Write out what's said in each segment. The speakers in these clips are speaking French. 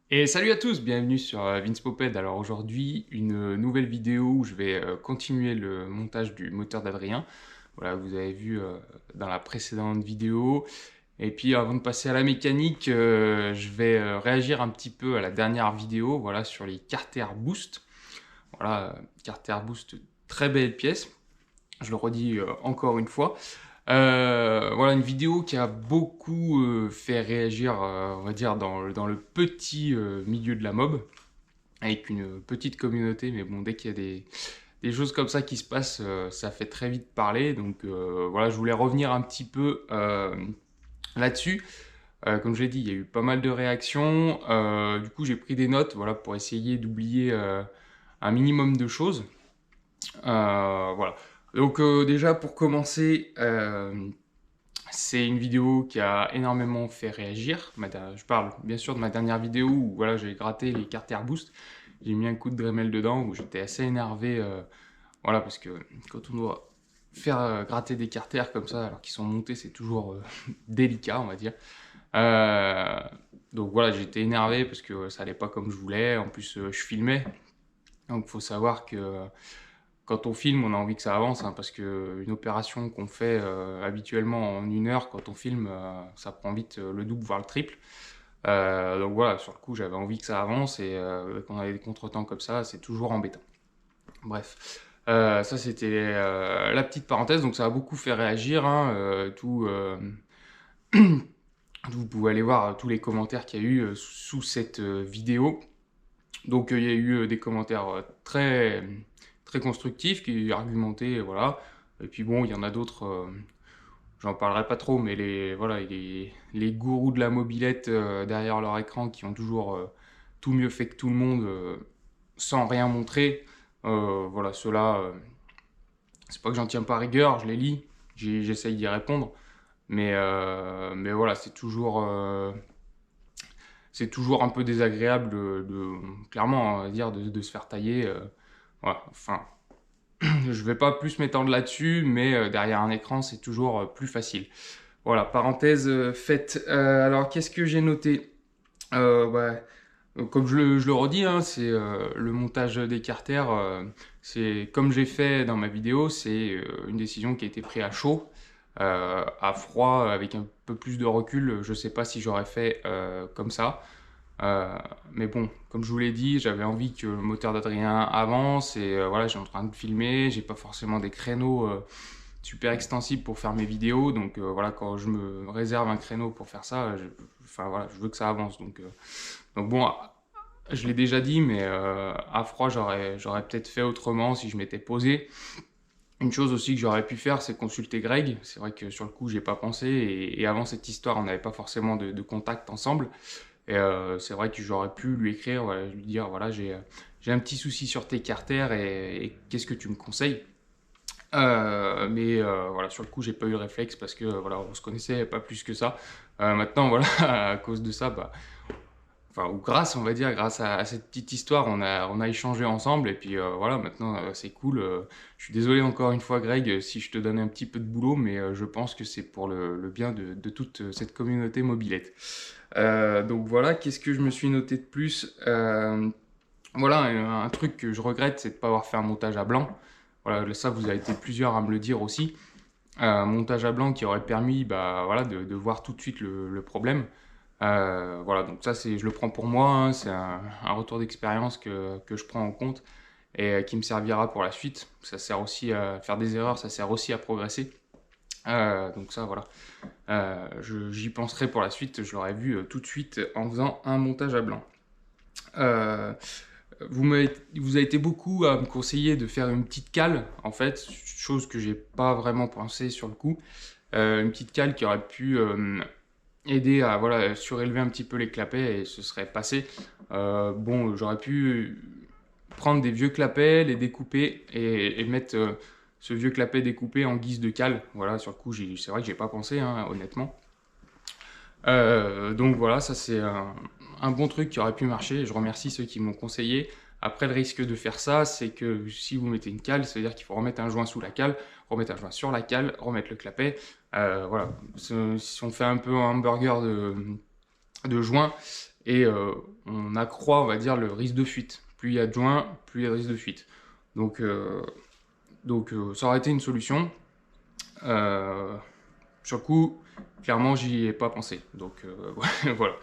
Et salut à tous, bienvenue sur Vince Poped. Alors aujourd'hui, une nouvelle vidéo où je vais continuer le montage du moteur d'Adrien. Voilà, vous avez vu dans la précédente vidéo. Et puis avant de passer à la mécanique, je vais réagir un petit peu à la dernière vidéo, voilà, sur les Carter Boost. Voilà, Carter Boost, très belle pièce. Je le redis encore une fois. Voilà une vidéo qui a beaucoup fait réagir, on va dire, dans le petit milieu de la mob, avec une petite communauté, mais bon, dès qu'il y a des choses comme ça qui se passent, ça fait très vite parler, donc voilà, je voulais revenir un petit peu là-dessus. Comme je l'ai dit, il y a eu pas mal de réactions, du coup j'ai pris des notes, voilà, pour essayer d'oublier un minimum de choses. Voilà. Donc déjà pour commencer, c'est une vidéo qui a énormément fait réagir. Je parle bien sûr de ma dernière vidéo où voilà, j'ai gratté les Carter Boost. J'ai mis un coup de Dremel dedans où j'étais assez énervé. Voilà, parce que quand on doit faire gratter des carters comme ça alors qu'ils sont montés, c'est toujours délicat, on va dire. Euh, donc voilà, j'étais énervé parce que ça allait pas comme je voulais. En plus, je filmais. Donc il faut savoir que quand on filme, on a envie que ça avance, hein, parce qu'une opération qu'on fait habituellement en 1 heure, quand on filme, ça prend vite le double, voire le triple. Donc voilà, sur le coup, j'avais envie que ça avance, et quand on avait des contretemps comme ça, c'est toujours embêtant. Bref, ça c'était la petite parenthèse, donc ça a beaucoup fait réagir, hein, vous pouvez aller voir tous les commentaires qu'il y a eu sous cette vidéo. Donc il y a eu des commentaires très constructifs, qui argumentaient, voilà. Et puis bon, il y en a d'autres, j'en parlerai pas trop, mais voilà, les gourous de la mobilette derrière leur écran qui ont toujours tout mieux fait que tout le monde sans rien montrer. Voilà, ceux-là, c'est pas que j'en tiens pas rigueur, je les lis, j'essaye d'y répondre. Mais voilà, c'est toujours un peu désagréable clairement, on va dire, de se faire tailler. Voilà, enfin, je vais pas plus m'étendre là-dessus, mais derrière un écran, c'est toujours plus facile. Voilà, parenthèse faite. Alors, qu'est-ce que j'ai noté? Ouais, comme je le redis, hein, c'est le montage des carters. C'est comme j'ai fait dans ma vidéo, c'est une décision qui a été prise à chaud, à froid, avec un peu plus de recul. Je sais pas si j'aurais fait comme ça. Mais bon, comme je vous l'ai dit, j'avais envie que le moteur d'Adrien avance, et voilà, j'ai en train de filmer, j'ai pas forcément des créneaux super extensibles pour faire mes vidéos, donc voilà, quand je me réserve un créneau pour faire ça, enfin voilà, je veux que ça avance, donc bon, je l'ai déjà dit, mais à froid, j'aurais peut-être fait autrement si je m'étais posé. Une chose aussi que j'aurais pu faire, c'est consulter Greg. C'est vrai que sur le coup, j'ai pas pensé, et avant cette histoire, on n'avait pas forcément de contact ensemble. Et c'est vrai que j'aurais pu lui écrire, voilà, lui dire voilà, j'ai un petit souci sur tes carters, et qu'est-ce que tu me conseilles. Mais voilà, sur le coup, j'ai pas eu le réflexe parce que voilà, on se connaissait pas plus que ça. Maintenant, voilà, à cause de ça, bah, enfin, ou grâce, on va dire, grâce à cette petite histoire, on a échangé ensemble, et puis voilà, maintenant c'est cool. Je suis désolé encore une fois, Greg, si je te donne un petit peu de boulot, mais je pense que c'est pour le bien de toute cette communauté mobilette. Donc voilà, qu'est-ce que je me suis noté de plus? Voilà, un truc que je regrette, c'est de ne pas avoir fait un montage à blanc. Voilà, ça, vous avez été plusieurs à me le dire aussi. Un montage à blanc qui aurait permis, bah, voilà, de voir tout de suite le problème. Voilà, donc ça, je le prends pour moi, hein, c'est un retour d'expérience que je prends en compte, et qui me servira pour la suite. Ça sert aussi à faire des erreurs, ça sert aussi à progresser. Donc ça, voilà. J'y penserai pour la suite, je l'aurais vu tout de suite en faisant un montage à blanc. Euh, vous avez été beaucoup à me conseiller de faire une petite cale, en fait, chose que j'ai pas vraiment pensé sur le coup. Une petite cale qui aurait pu aider à, voilà, surélever un petit peu les clapets, et ce serait passé. Bon, j'aurais pu prendre des vieux clapets, les découper, et mettre ce vieux clapet découpé en guise de cale. Voilà, sur le coup, c'est vrai que j'ai pas pensé, hein, honnêtement. Donc voilà, ça c'est un bon truc qui aurait pu marcher. Je remercie ceux qui m'ont conseillé. Après, le risque de faire ça, c'est que si vous mettez une cale, ça veut dire qu'il faut remettre un joint sous la cale, remettre un joint sur la cale, remettre le clapet. Voilà, si on fait un peu un hamburger de joints, et on accroît, on va dire, le risque de fuite. Plus il y a de joints, plus il y a de risque de fuite. Donc, ça aurait été une solution. Sur le coup, clairement, j'y ai pas pensé. Donc, voilà.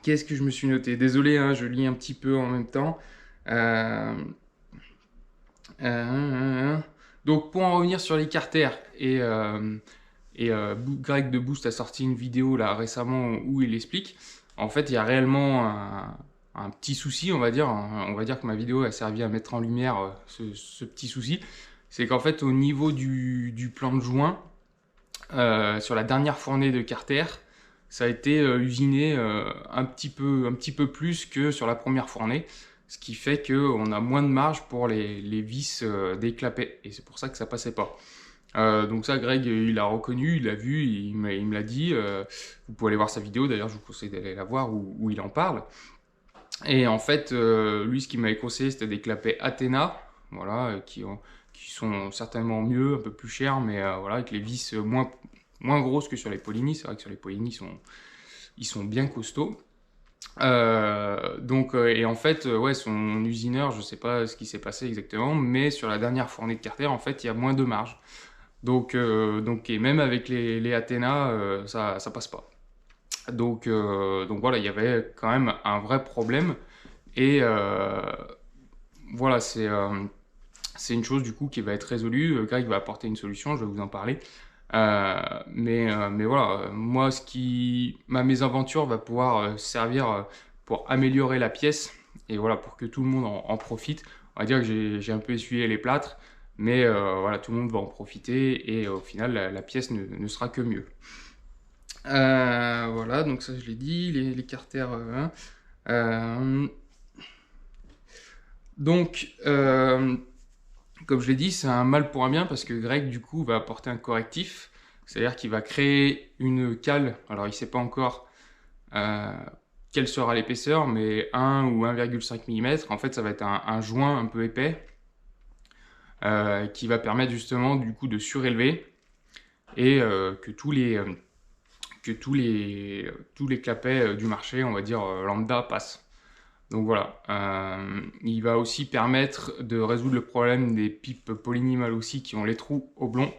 Qu'est-ce que je me suis noté? Désolé, hein, je lis un petit peu en même temps. Euh, donc, pour en revenir sur les carters, Greg de Boost a sorti une vidéo là récemment où il explique. En fait, il y a réellement un petit souci, on va dire. On va dire que ma vidéo a servi à mettre en lumière ce petit souci. C'est qu'en fait, au niveau du plan de joint, sur la dernière fournée de carter, ça a été usiné un petit peu plus que sur la première fournée, ce qui fait qu'on a moins de marge pour les vis des clapets, et c'est pour ça que ça passait pas. Donc ça, Greg, il l'a reconnu, il l'a vu, il me l'a dit. Vous pouvez aller voir sa vidéo, d'ailleurs, je vous conseille d'aller la voir où il en parle. Et en fait, lui, ce qu'il m'avait conseillé, c'était des clapets Athena, voilà, qui sont certainement mieux, un peu plus chers, mais voilà, avec les vis moins grosses que sur les Polini. C'est vrai que sur les Polini, ils sont bien costauds. Et en fait, ouais, son usineur, je sais pas ce qui s'est passé exactement, mais sur la dernière fournée de carter, en fait, il y a moins de marge. Et même avec les Athena, ça passe pas. Donc voilà, il y avait quand même un vrai problème. Et voilà, c'est une chose du coup qui va être résolue. Greg va apporter une solution, je vais vous en parler. Mais voilà, moi, ma mésaventure va pouvoir servir pour améliorer la pièce et voilà, pour que tout le monde en profite. On va dire que j'ai un peu essuyé les plâtres, mais voilà, tout le monde va en profiter et au final, la pièce ne sera que mieux. Voilà, donc ça je l'ai dit, les carters. Donc, comme je l'ai dit, c'est un mal pour un bien parce que Greg, du coup, va apporter un correctif. C'est-à-dire qu'il va créer une cale. Alors, il ne sait pas encore quelle sera l'épaisseur, mais 1 ou 1,5 mm. En fait, ça va être un joint un peu épais qui va permettre justement, du coup, de surélever et que tous les clapets du marché, on va dire lambda, passent. Donc voilà, il va aussi permettre de résoudre le problème des pipes polynimales aussi qui ont les trous oblongs,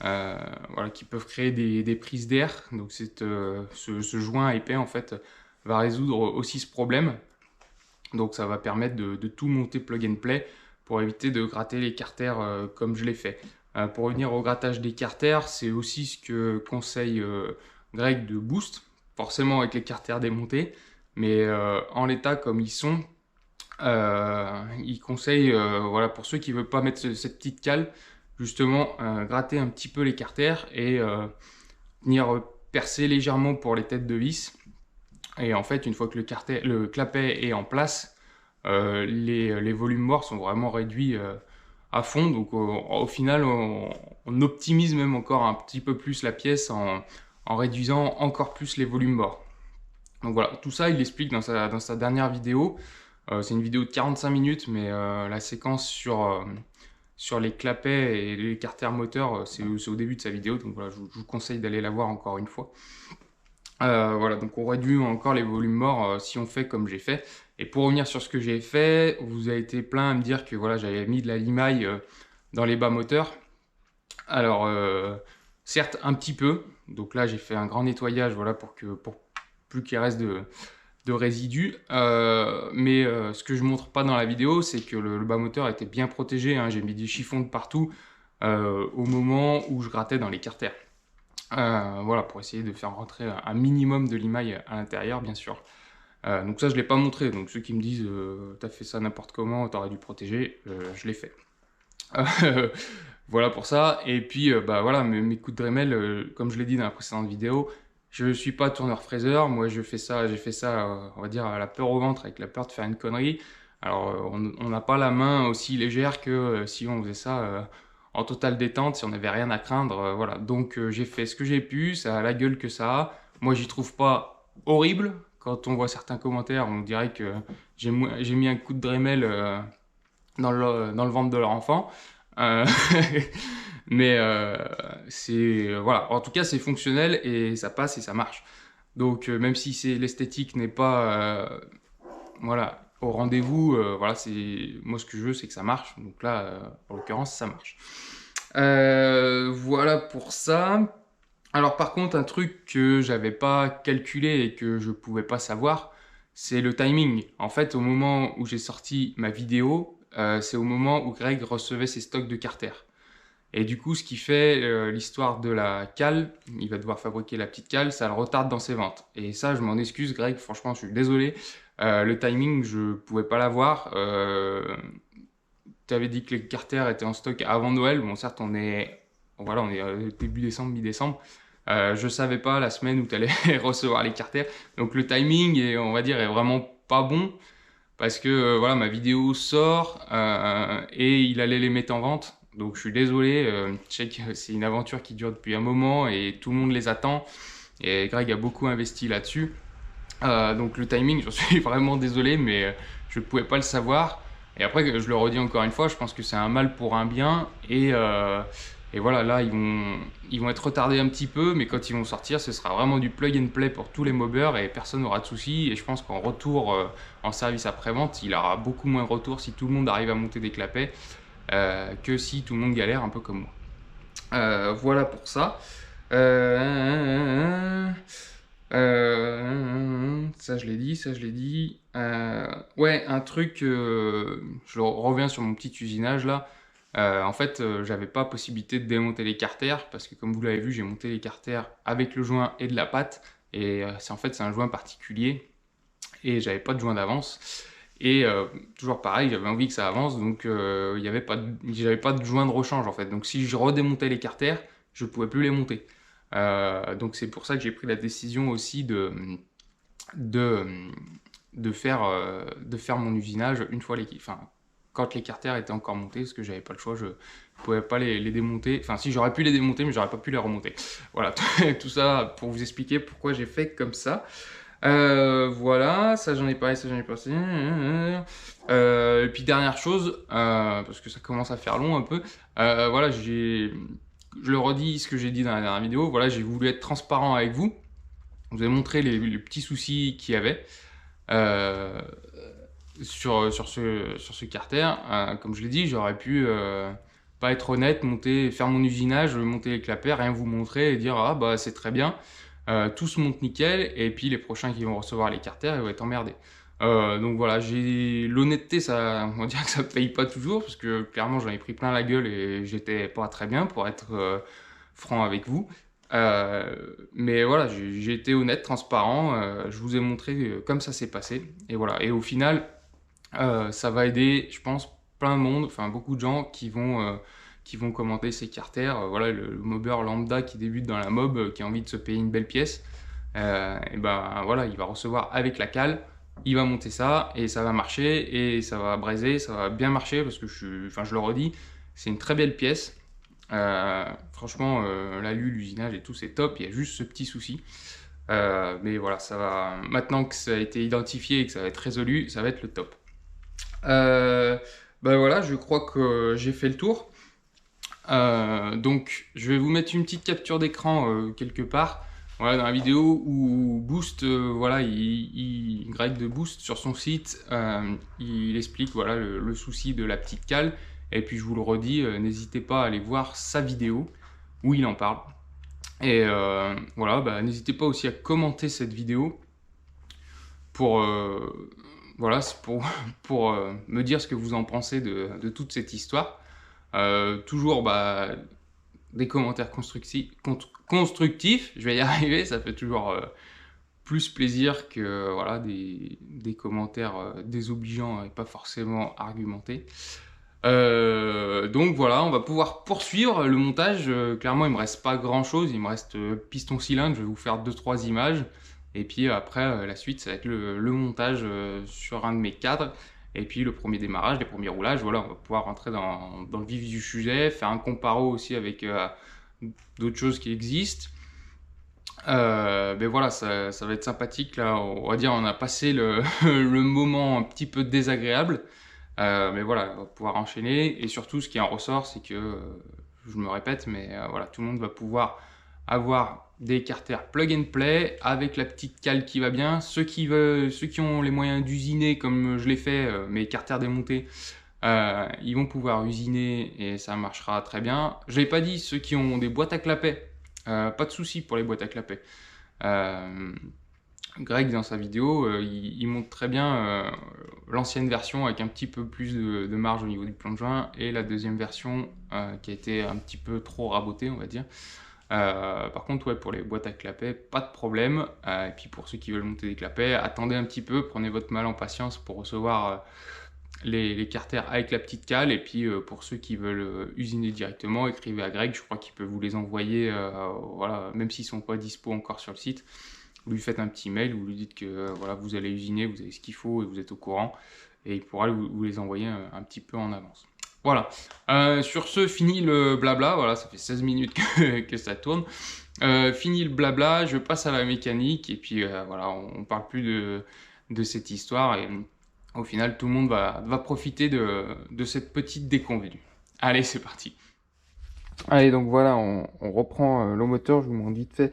voilà, qui peuvent créer des prises d'air. Donc ce joint épais en fait va résoudre aussi ce problème. Donc ça va permettre de tout monter plug and play pour éviter de gratter les carters comme je l'ai fait. Pour revenir au grattage des carters, c'est aussi ce que conseille Greg de Boost, forcément avec les carters démontés. Mais en l'état comme ils sont, il conseille, voilà, pour ceux qui ne veulent pas mettre cette petite cale, justement, gratter un petit peu les carters et venir percer légèrement pour les têtes de vis. Et en fait, une fois que le clapet est en place, les volumes morts sont vraiment réduits à fond. Donc au final, on optimise même encore un petit peu plus la pièce en réduisant encore plus les volumes morts. Donc voilà, tout ça, il l'explique dans sa dernière vidéo. C'est une vidéo de 45 minutes, mais la séquence sur les clapets et les carters moteurs, c'est au début de sa vidéo. Donc voilà, je vous conseille d'aller la voir encore une fois. Voilà, donc on réduit encore les volumes morts si on fait comme j'ai fait. Et pour revenir sur ce que j'ai fait, vous avez été plein à me dire que voilà, j'avais mis de la limaille dans les bas moteurs. Alors, certes, un petit peu. Donc là, j'ai fait un grand nettoyage, voilà, pour plus qu'il reste de résidus. Mais ce que je montre pas dans la vidéo, c'est que le bas moteur était bien protégé, hein. J'ai mis des chiffons de partout au moment où je grattais dans les carters. Voilà, pour essayer de faire rentrer un minimum de limaille à l'intérieur, bien sûr. Donc ça, je ne l'ai pas montré. Donc ceux qui me disent t'as fait ça n'importe comment, t'aurais dû protéger, je l'ai fait. Voilà pour ça. Et puis, bah voilà, mes coups de Dremel, comme je l'ai dit dans la précédente vidéo, je ne suis pas tourneur-fraiseur. Moi, j'ai fait ça, on va dire, à la peur au ventre, avec la peur de faire une connerie. Alors, on n'a pas la main aussi légère que si on faisait ça en totale détente, si on n'avait rien à craindre. Voilà. Donc, j'ai fait ce que j'ai pu. Ça a la gueule que ça a. Moi, j'y trouve pas horrible. Quand on voit certains commentaires, on dirait que j'ai mis un coup de Dremel dans le ventre de leur enfant. Mais voilà, en tout cas c'est fonctionnel et ça passe et ça marche. Donc même si l'esthétique n'est pas voilà, au rendez-vous, voilà, moi ce que je veux c'est que ça marche. Donc là, en l'occurrence, ça marche. Voilà pour ça. Alors par contre, un truc que j'avais pas calculé et que je pouvais pas savoir, c'est le timing. En fait, au moment où j'ai sorti ma vidéo, c'est au moment où Greg recevait ses stocks de Carter. Et du coup, ce qui fait l'histoire de la cale, il va devoir fabriquer la petite cale, ça le retarde dans ses ventes. Et ça, je m'en excuse, Greg, franchement, je suis désolé. Le timing, je pouvais pas l'avoir. Tu avais dit que les Carter étaient en stock avant Noël. Bon, certes, voilà, on est début décembre, mi-décembre. Je savais pas la semaine où tu allais recevoir les Carter. Donc le timing, on va dire, est vraiment pas bon. Parce que voilà, ma vidéo sort et il allait les mettre en vente. Donc je suis désolé, je sais que c'est une aventure qui dure depuis un moment et tout le monde les attend. Et Greg a beaucoup investi là-dessus. Donc le timing, j'en suis vraiment désolé, mais je ne pouvais pas le savoir. Et après, je le redis encore une fois, je pense que c'est un mal pour un bien. Et voilà, là, ils vont être retardés un petit peu, mais quand ils vont sortir, ce sera vraiment du plug and play pour tous les mobbers et personne n'aura de soucis. Et je pense qu'en retour, en service après-vente, il aura beaucoup moins de retours si tout le monde arrive à monter des clapets que si tout le monde galère un peu comme moi. Voilà pour ça. Ça je l'ai dit, ça je l'ai dit. Ouais, un truc, je reviens sur mon petit usinage là. En fait, j'avais pas possibilité de démonter les carters parce que comme vous l'avez vu, j'ai monté les carters avec le joint et de la pâte. Et c'est un joint particulier et j'avais pas de joint d'avance. Et toujours pareil, j'avais envie que ça avance, donc j'avais pas de joint de rechange en fait. Donc si je redémontais les carters, je pouvais plus les monter. Donc c'est pour ça que j'ai pris la décision aussi de, de faire mon usinage une fois quand les carters étaient encore montés, parce que j'avais pas le choix, je pouvais pas les démonter. Enfin si, j'aurais pu les démonter, mais j'aurais pas pu les remonter. Voilà, tout ça pour vous expliquer pourquoi j'ai fait comme ça. Voilà, ça j'en ai parlé, ça j'en ai passé. Et puis dernière chose, parce que ça commence à faire long un peu, voilà, je le redis ce que j'ai dit dans la dernière vidéo, voilà, j'ai voulu être transparent avec vous. Je vous ai montré les petits soucis qu'il y avait sur ce carter. Comme je l'ai dit, j'aurais pu pas être honnête, faire mon usinage, monter les clapets, rien vous montrer et dire ah bah c'est très bien. Tout se monte nickel et puis les prochains qui vont recevoir les carters ils vont être emmerdés. Donc voilà, j'ai l'honnêteté, ça, on va dire que ça paye pas toujours parce que clairement j'en ai pris plein la gueule et j'étais pas très bien pour être franc avec vous. Mais voilà, j'ai été honnête, transparent, je vous ai montré comme ça s'est passé et voilà. Et au final, ça va aider, je pense, plein de monde, enfin beaucoup de gens qui vont commenter ces carters. Voilà, le mobber lambda qui débute dans la mob, qui a envie de se payer une belle pièce, et ben voilà, il va recevoir avec la cale, il va monter ça et ça va marcher et ça va braiser, ça va bien marcher parce que je le redis, c'est une très belle pièce. Franchement, l'alu, l'usinage et tout, c'est top. Il y a juste ce petit souci. Mais voilà, ça va. Maintenant que ça a été identifié et que ça va être résolu, ça va être le top. Ben voilà, je crois que j'ai fait le tour. Donc, je vais vous mettre une petite capture d'écran quelque part. Voilà, dans la vidéo où Boost, voilà, Greg de Boost sur son site, il explique voilà le souci de la petite cale. Et puis je vous le redis, n'hésitez pas à aller voir sa vidéo où il en parle. Et voilà, bah, n'hésitez pas aussi à commenter cette vidéo pour voilà, pour me dire ce que vous en pensez de toute cette histoire. Toujours bah, des commentaires constructifs, je vais y arriver, ça fait toujours plus plaisir que voilà, des commentaires désobligeants et pas forcément argumentés. Donc voilà, on va pouvoir poursuivre le montage. Clairement, il me reste pas grand chose, il me reste piston cylindre, je vais vous faire 2-3 images. Et puis après, la suite, ça va être le montage sur un de mes cadres. Et puis le premier démarrage, les premiers roulages, voilà, on va pouvoir rentrer dans le vif du sujet, faire un comparo aussi avec d'autres choses qui existent. Mais voilà, ça va être sympathique. Là, on va dire, on a passé le moment un petit peu désagréable. Mais voilà, on va pouvoir enchaîner. Et surtout, ce qui en ressort, c'est que, je me répète, mais voilà, tout le monde va pouvoir avoir des carters plug and play avec la petite cale qui va bien. Ceux qui ont les moyens d'usiner comme je l'ai fait, mes carters démontés, ils vont pouvoir usiner et ça marchera très bien. Je l'ai pas dit, ceux qui ont des boîtes à clapet, pas de souci pour les boîtes à clapet. Greg, dans sa vidéo, il montre très bien l'ancienne version avec un petit peu plus de marge au niveau du plan de joint et la deuxième version qui a été un petit peu trop rabotée, on va dire. Par contre, ouais, pour les boîtes à clapet, pas de problème. Et puis pour ceux qui veulent monter des clapets, attendez un petit peu, prenez votre mal en patience pour recevoir les carters avec la petite cale. Et puis pour ceux qui veulent usiner directement, écrivez à Greg, je crois qu'il peut vous les envoyer, voilà, même s'ils ne sont pas dispo encore sur le site. Vous lui faites un petit mail, vous lui dites que voilà, vous allez usiner, vous avez ce qu'il faut et vous êtes au courant. Et il pourra vous les envoyer un petit peu en avance. Voilà. Sur ce, fini le blabla. Voilà, ça fait 16 minutes que ça tourne. Fini le blabla, je passe à la mécanique. Et puis voilà, on ne parle plus de cette histoire. Et au final, tout le monde va profiter de cette petite déconvenue. Allez, c'est parti. Allez, donc voilà, on reprend le moteur. Je vous montre vite fait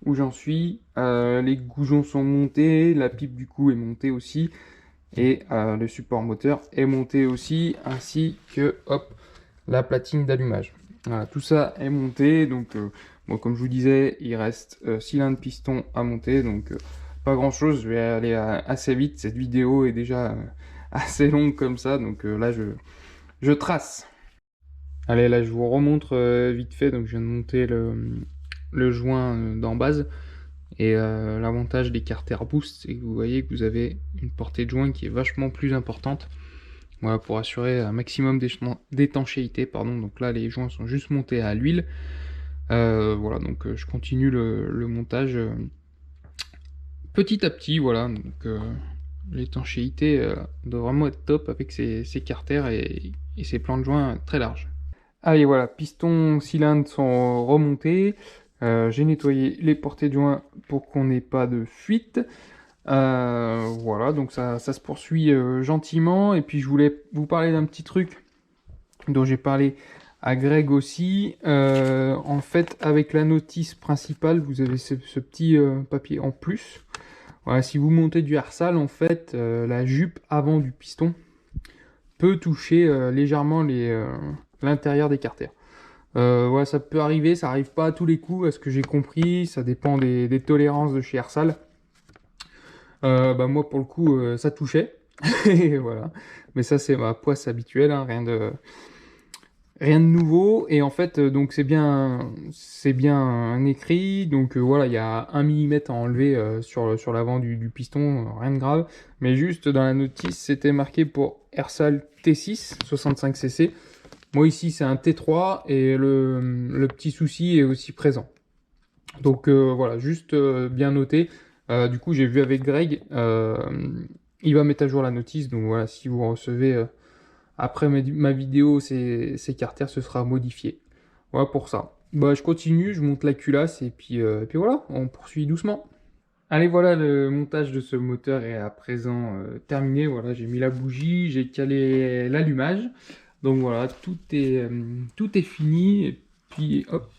où j'en suis. Les goujons sont montés, la pipe du coup est montée aussi. Et le support moteur est monté aussi, ainsi que hop, la platine d'allumage. Voilà, tout ça est monté. Donc, bon, comme je vous disais, il reste cylindre piston à monter. Donc, pas grand chose. Je vais aller assez vite. Cette vidéo est déjà assez longue comme ça. Donc là, je trace. Allez, là, je vous remontre vite fait. Donc, je viens de monter le joint d'en base. Et l'avantage des carters boost, c'est que vous voyez que vous avez une portée de joint qui est vachement plus importante. Voilà, pour assurer un maximum d'étanchéité. Donc là, les joints sont juste montés à l'huile. Voilà, donc je continue le montage petit à petit. Voilà, donc l'étanchéité doit vraiment être top avec ces carters et ces plans de joint très larges. Allez, voilà, pistons, cylindres sont remontés. J'ai nettoyé les portées de joint pour qu'on n'ait pas de fuite. Voilà, donc ça se poursuit gentiment. Et puis je voulais vous parler d'un petit truc dont j'ai parlé à Greg aussi. En fait, avec la notice principale, vous avez ce petit papier en plus. Voilà, si vous montez du Hersal, en fait, la jupe avant du piston peut toucher légèrement l'intérieur des carters. Ouais, ça peut arriver, ça arrive pas à tous les coups, à ce que j'ai compris, ça dépend des tolérances de chez Hersal. Bah moi pour le coup ça touchait, et voilà. Mais ça c'est ma poisse habituelle, hein, rien de nouveau. Et en fait donc c'est bien un écrit, donc voilà, il y a 1 mm à enlever sur l'avant du piston, rien de grave. Mais juste dans la notice c'était marqué pour Hersal T6 65 cc. Moi ici c'est un T3 et le petit souci est aussi présent. Donc voilà, juste bien noté. Du coup j'ai vu avec Greg, il va mettre à jour la notice. Donc voilà, si vous recevez après ma vidéo ces carters, ce sera modifié. Voilà pour ça. Bah je continue, je monte la culasse et puis voilà, on poursuit doucement. Allez, voilà, le montage de ce moteur est à présent terminé. Voilà, j'ai mis la bougie, j'ai calé l'allumage. Donc voilà, tout est fini. Et puis hop,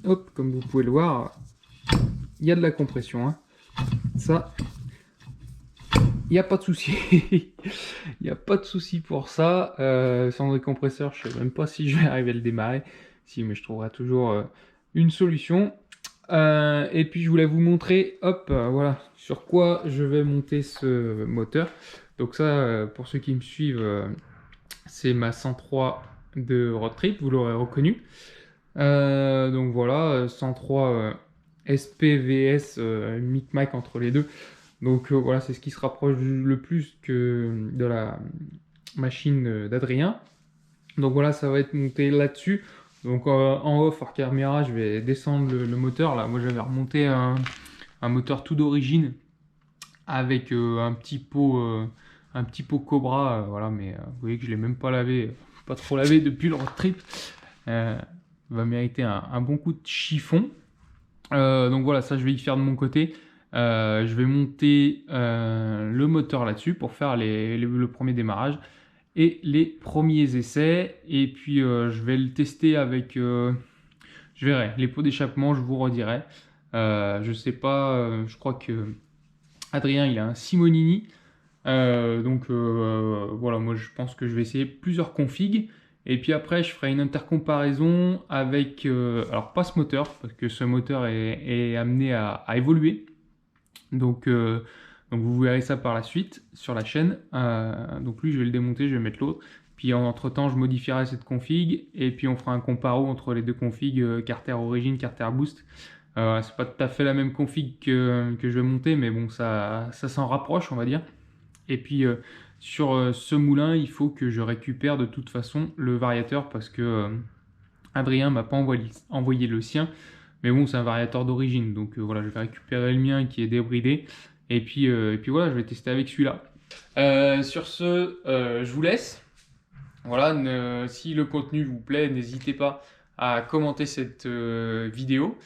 hop, comme vous pouvez le voir, il y a de la compression, hein. Ça, il n'y a pas de souci. Il n'y a pas de souci pour ça. Sans décompresseur, je ne sais même pas si je vais arriver à le démarrer. Si, mais je trouverai toujours une solution. Et puis je voulais vous montrer, hop, voilà, sur quoi je vais monter ce moteur. Donc ça, pour ceux qui me suivent, c'est ma 103 de Road Trip, vous l'aurez reconnu. Donc voilà, 103 SPVS, micmac entre les deux. Donc voilà, c'est ce qui se rapproche le plus que de la machine d'Adrien. Donc voilà, ça va être monté là-dessus. Donc en off, hors caméra, je vais descendre le moteur. Là, moi j'avais remonté un moteur tout d'origine avec un petit pot Cobra. Voilà, mais vous voyez que je l'ai même pas lavé, pas trop lavé depuis le road trip. Va mériter un bon coup de chiffon. Donc voilà, ça je vais y faire de mon côté. Je vais monter le moteur là-dessus pour faire le premier démarrage et les premiers essais. Et puis je vais le tester avec... Je verrai. Les pots d'échappement, je vous redirai. Je sais pas, je crois que Adrien, il a un Simonini. Voilà, moi je pense que je vais essayer plusieurs configs. Et puis après, je ferai une intercomparaison avec, alors pas ce moteur, parce que ce moteur est amené à évoluer. Donc, euh, donc vous verrez ça par la suite sur la chaîne. Donc lui, je vais le démonter, je vais mettre l'autre. Puis entre-temps, je modifierai cette config et puis on fera un comparo entre les deux configs, Carter Origin, Carter Boost. C'est pas tout à fait la même config que je vais monter, mais bon, ça s'en rapproche, on va dire. Et puis sur ce moulin, il faut que je récupère de toute façon le variateur parce que Adrien m'a pas envoyé le sien. Mais bon, c'est un variateur d'origine, donc voilà, je vais récupérer le mien qui est débridé. Et puis voilà, je vais tester avec celui-là. Sur ce, je vous laisse. Voilà, si le contenu vous plaît, n'hésitez pas à commenter cette vidéo,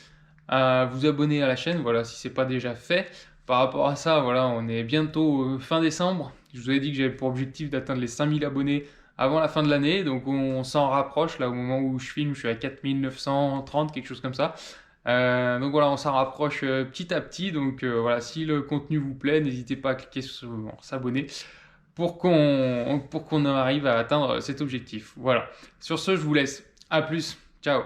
à vous abonner à la chaîne, voilà, si c'est pas déjà fait. Par rapport à ça, voilà, on est bientôt fin décembre. Je vous avais dit que j'avais pour objectif d'atteindre les 5000 abonnés avant la fin de l'année, donc on s'en rapproche. Là, au moment où je filme, je suis à 4930, quelque chose comme ça. Donc voilà, on s'en rapproche petit à petit. Donc voilà, si le contenu vous plaît, n'hésitez pas à cliquer sur s'abonner pour qu'on arrive à atteindre cet objectif. Voilà. Sur ce, je vous laisse. À plus. Ciao.